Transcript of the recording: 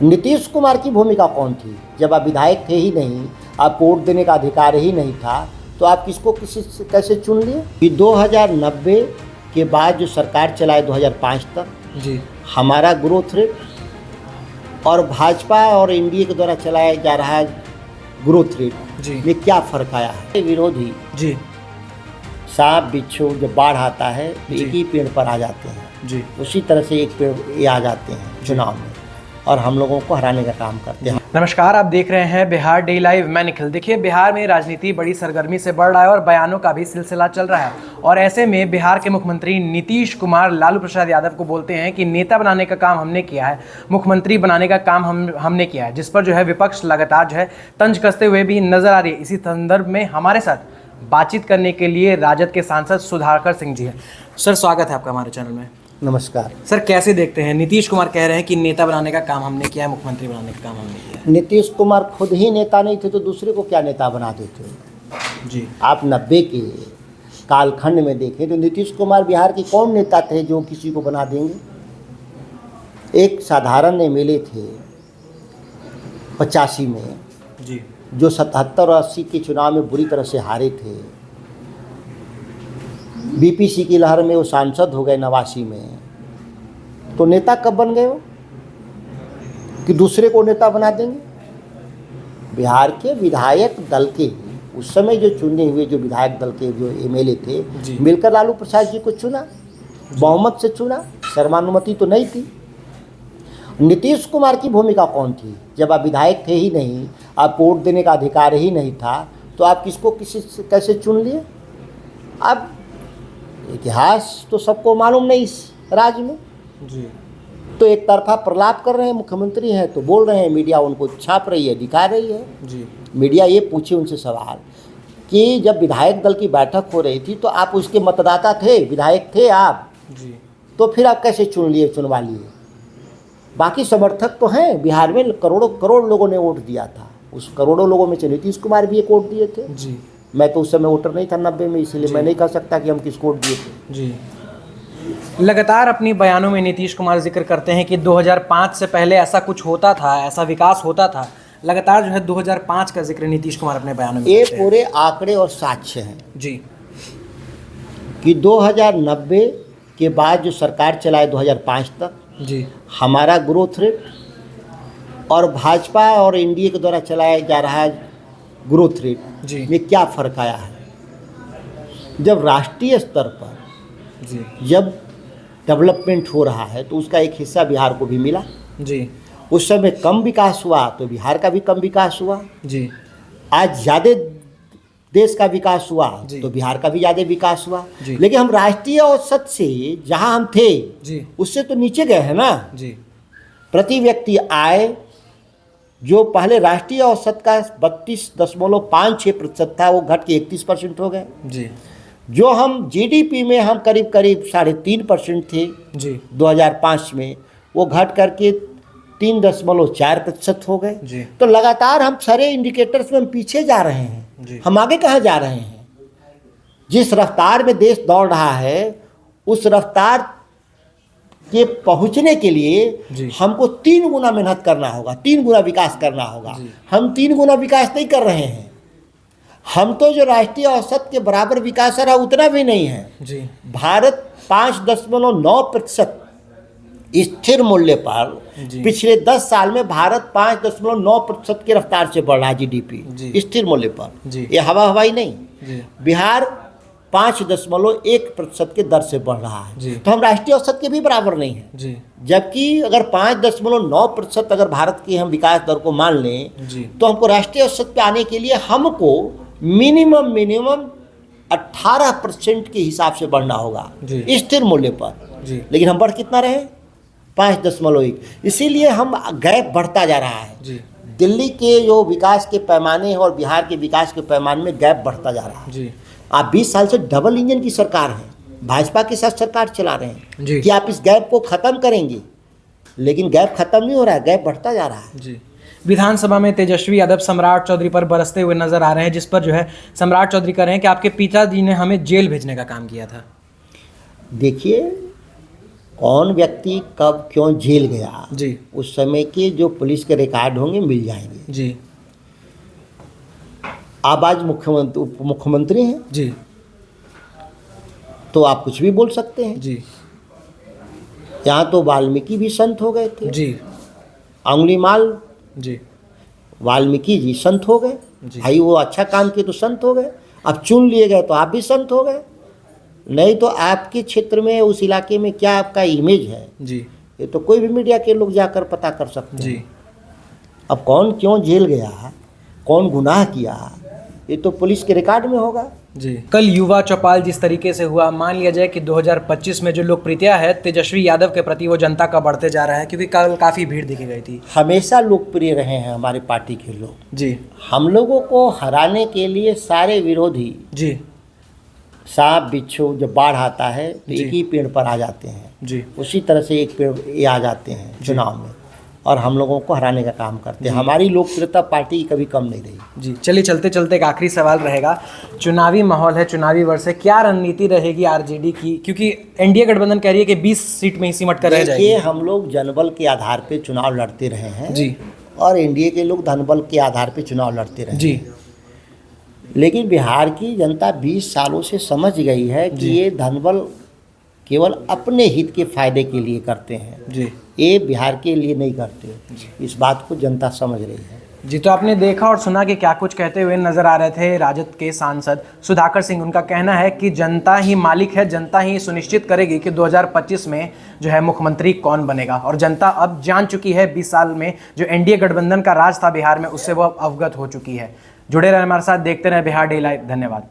नीतीश कुमार की भूमिका कौन थी? जब आप विधायक थे ही नहीं, आप वोट देने का अधिकार ही नहीं था, तो आप किसको कैसे चुन लिए? कि 2090 के बाद जो सरकार चलाए 2005 तक जी हमारा ग्रोथ रेट और भाजपा और एनडीए के द्वारा चलाया जा रहा ग्रोथ रेट जी में क्या फर्क आया है? विरोधी जी सांप बिच्छू जब बाढ़ आता है तो जी। एक ही पेड़ पर आ जाते हैं, जी उसी तरह से एक पेड़ ये आ जाते हैं चुनाव में और हम लोगों को हराने का काम करते हैं। नमस्कार, आप देख रहे हैं बिहार डे लाइव। मैं निखिल। देखिए, बिहार में राजनीति बड़ी सरगर्मी से बढ़ रहा है और बयानों का भी सिलसिला चल रहा है। और ऐसे में बिहार के मुख्यमंत्री नीतीश कुमार लालू प्रसाद यादव को बोलते हैं कि नेता बनाने का काम हमने किया है, मुख्यमंत्री बनाने का काम हमने किया है, जिस पर जो है विपक्ष लगातार जो है तंज कसते हुए भी नजर आ रही है। इसी संदर्भ में हमारे साथ बातचीत करने के लिए राजद के सांसद सुधाकर सिंह जी हैं। सर, स्वागत है आपका हमारे चैनल में। नमस्कार। सर, कैसे देखते हैं, नीतीश कुमार कह रहे हैं कि नेता बनाने का काम हमने किया है, मुख्यमंत्री बनाने का काम हमने किया है। नीतीश कुमार खुद ही नेता नहीं थे तो दूसरे को क्या नेता बना देते? जी आप 90 के कालखंड में देखें तो नीतीश कुमार बिहार के कौन नेता थे जो किसी को बना देंगे? एक साधारण एमएलए थे 85 में जी जो 77 और 80 के चुनाव में बुरी तरह से हारे थे। बीपीसी की लहर में वो सांसद हो गए 89 में, तो नेता कब बन गए वो कि दूसरे को नेता बना देंगे? बिहार के विधायक दल के उस समय जो चुने हुए जो विधायक दल के जो एमएलए थे जी। मिलकर लालू प्रसाद जी को चुना, बहुमत से चुना, सर्वानुमति तो नहीं थी। नीतीश कुमार की भूमिका कौन थी? जब आप विधायक थे ही नहीं, आप वोट देने का अधिकार ही नहीं था, तो आप किसको कैसे चुन लिए? अब इतिहास तो सबको मालूम नहीं इस राज्य में, जी तो एक तरफा प्रलाप कर रहे हैं, मुख्यमंत्री हैं तो बोल रहे हैं, मीडिया उनको छाप रही है, दिखा रही है। जी मीडिया ये पूछे उनसे सवाल कि जब विधायक दल की बैठक हो रही थी तो आप उसके मतदाता थे, विधायक थे आप, जी तो फिर आप कैसे चुनवा लिए? बाकी समर्थक तो हैं बिहार में, करोड़ों करोड़ लोगों ने वोट दिया था, उस करोड़ों लोगों में से नीतीश कुमार भी एक वोट दिए थे। जी मैं तो उस समय वोटर नहीं था 90 में, इसीलिए मैं नहीं कह सकता कि हम किसको वोट दिए थे। जी लगातार अपनी बयानों में नीतीश कुमार जिक्र करते हैं कि 2005 से पहले ऐसा कुछ होता था, ऐसा विकास होता था। लगातार जो है 2005 का जिक्र नीतीश कुमार अपने बयानों में ये करते हैं। पूरे आंकड़े और साक्ष्य हैं जी कि 2090 के बाद जो सरकार चलाए 2005 तक जी हमारा ग्रोथ रेट और भाजपा और एनडीए के द्वारा चलाया जा रहा ग्रोथ रेट जी में क्या फ़र्क आया है? जब राष्ट्रीय स्तर पर जी जब डेवलपमेंट हो रहा है तो उसका एक हिस्सा बिहार को भी मिला। जी उस समय कम विकास हुआ तो बिहार का भी कम विकास हुआ। जी आज ज़्यादा देश का विकास हुआ जी। तो बिहार का भी ज़्यादा विकास हुआ। जी। लेकिन हम राष्ट्रीय औसत से जहाँ हम थे जी उससे तो नीचे गए हैं ना। जी प्रति व्यक्ति आय जो पहले राष्ट्रीय औसत का 32.56% था वो घट के 31% हो गए। जी जो हम जीडीपी में हम करीब 3.5% थे जी 2005 में, वो घट करके 3.4% हो गए। जी तो लगातार हम सारे इंडिकेटर्स में हम पीछे जा रहे हैं। जी हम आगे कहाँ जा रहे हैं? जिस रफ्तार में देश दौड़ रहा है उस रफ्तार के पहुंचने के लिए जी। हमको 3 गुना मेहनत करना होगा, 3 गुना विकास करना होगा। जी। हम 3 गुना विकास नहीं कर रहे हैं। हम तो जो राष्ट्रीय औसत के बराबर विकास है उतना भी नहीं है। जी भारत 5.9% स्थिर मूल्य पर जी। पिछले 10 साल में भारत 5.9% की रफ्तार से बढ़ रहा है जीडीपी जी। स्थिर मूल्य पर। जी। ये हवाई नहीं। जी बिहार 5.1% के दर से बढ़ रहा जी। है, तो हम राष्ट्रीय औसत के भी बराबर नहीं है। जी जबकि अगर 5.9% अगर भारत की हम विकास दर को मान लें जी तो हमको राष्ट्रीय औसत पे आने के लिए हमको मिनिमम 18% के हिसाब से बढ़ना होगा जी। स्थिर मूल्य पर। जी लेकिन हम बढ़ कितना रहे? 5.1। इसीलिए हम गैप बढ़ता जा रहा है। जी दिल्ली के जो विकास के पैमाने हैं और बिहार के विकास के पैमाने में गैप बढ़ता जा रहा है। जी आप 20 साल से डबल इंजन की सरकार है, भाजपा के साथ सरकार चला रहे हैं जी। कि आप इस गैप को ख़त्म करेंगे, लेकिन गैप ख़त्म नहीं हो रहा है, गैप बढ़ता जा रहा है। जी विधानसभा में तेजस्वी यादव सम्राट चौधरी पर बरसते हुए नजर आ रहे हैं, जिस पर जो है सम्राट चौधरी कह रहे हैं कि आपके पिताजी ने हमें जेल भेजने का काम किया था। देखिए, कौन व्यक्ति कब क्यों जेल गया, जी उस समय के जो पुलिस के रिकॉर्ड होंगे मिल जाएंगे। जी आप आज मुख्यमंत्री उप मुख्यमंत्री हैं जी तो आप कुछ भी बोल सकते हैं। जी यहाँ तो वाल्मीकि भी संत हो गए थे, जी अंगुलीमाल जी वाल्मीकि जी संत हो गए। जी। भाई वो अच्छा काम किए तो संत हो गए, अब चुन लिए गए तो आप भी संत हो गए। नहीं तो आपके क्षेत्र में उस इलाके में क्या आपका इमेज है, जी ये तो कोई भी मीडिया के लोग जाकर पता कर सकते जी हैं। अब कौन क्यों जेल गया, कौन गुनाह किया, ये तो पुलिस के रिकॉर्ड में होगा। जी। कल युवा चौपाल जिस तरीके से हुआ, मान लिया जाए कि 2025 में जो लोकप्रियता है तेजस्वी यादव के प्रति वो जनता का बढ़ते जा रहा है, क्योंकि कल काफ़ी भीड़ दिखी गई थी। हमेशा लोकप्रिय रहे हैं हमारे पार्टी के लोग। जी हम लोगों को हराने के लिए सारे विरोधी, जी सांप बिच्छू जब बाढ़ आता है तो जी। एक ही पेड़ पर आ जाते हैं, जी उसी तरह से एक पेड़ ये आ जाते हैं चुनाव में और हम लोगों को हराने का काम करते हैं। हमारी लोकप्रियता पार्टी की कभी कम नहीं रही। जी। चलिए चलते चलते एक आखिरी सवाल रहेगा, चुनावी माहौल है, चुनावी वर्ष है, क्या रणनीति रहेगी आरजेडी की, क्योंकि एनडीए गठबंधन कह रही है कि 20 सीट में ही सिमट कर रह जाएगी। देखिए, हम लोग जनबल के आधार पे चुनाव लड़ते रहे हैं जी और एनडीए के लोग धनबल के आधार पे चुनाव लड़ते रहे। जी लेकिन बिहार की जनता 20 सालों से समझ गई है कि ये धनबल केवल अपने हित के फायदे के लिए करते हैं, जी ये बिहार के लिए नहीं करते। इस बात को जनता समझ रही है। जी। तो आपने देखा और सुना कि क्या कुछ कहते हुए नजर आ रहे थे राजद के सांसद सुधाकर सिंह। उनका कहना है कि जनता ही मालिक है, जनता ही सुनिश्चित करेगी कि 2025 में जो है मुख्यमंत्री कौन बनेगा, और जनता अब जान चुकी है 20 साल में जो एनडीए गठबंधन का राज था बिहार में, उससे वो अवगत हो चुकी है। जुड़े रहें हमारे साथ, देखते रहें बिहार डे लाइव। धन्यवाद।